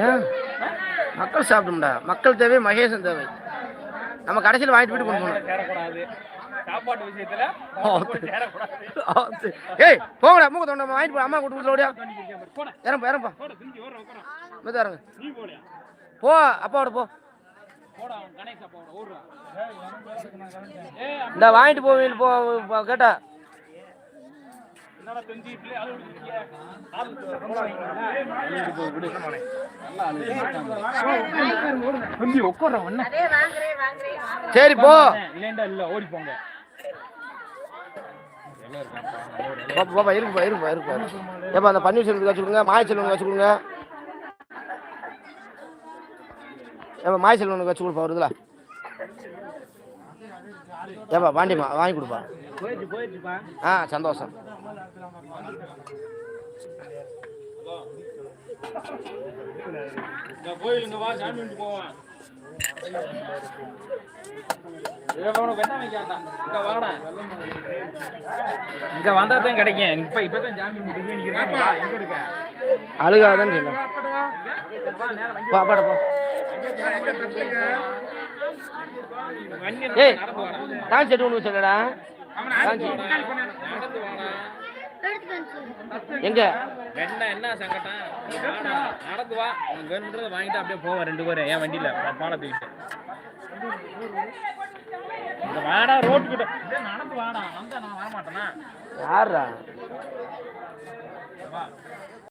ஏன் மக்கள் சாப்பிடும்டா. மக்கள் தேவை, மகேசன் தேவை. நம்ம கடைசியில் வாங்கிட்டு போயிட்டு கொண்டு போகணும். சாப்பாட்டு விஷயத்துல ஏய் போங்கடா, மூக்க தொண்டை வாங்கிட்டு போ. அம்மா கூட்டு கொடுத்தோடியா இறம்பா இறம்பா இறங்க. போ அப்பாவோட போ. இந்த வாங்கிட்டு போவீங்க போ கேட்டா சரி போ. இல்ல ஓடி போங்க. பாப்பா இருக்குப்பா இருக்குப்பா இருக்குப்பா. ஏப்பா அந்த பன்னீர் செல்வத்துக்கு வச்சுக்கோங்க, மாய செல்வனுக்கு வச்சுக்கோங்க. ஏப்பா மாய செல்வனுக்கு வச்சு கொடுப்பா வருதுல. ஏப்பா வாண்டிமா வாங்கி கொடுப்பா. ஆ சந்தோஷம். கோயிலுங்க வா, சாமி போவான். இங்க வந்தாதான் கிடைக்கும். இப்பதான் ஜாமீன் அழுகாதான் சொல்ல பாப்பாட போ. ஏய் டான்ஸ் செட் ஒன்று வச்சுடா. எங்க என்ன சங்கடம்? நடந்து வா, வேணுன்றத வாங்கிட்டு அப்படியே போவோம் 2 பேரும். என் வண்டியில பானை தூக்கிட்டு இந்த வாடா ரோட்டுக்கிட்ட நடந்து வாடா. வந்தா நான் வரமாட்டேனா? யாரா?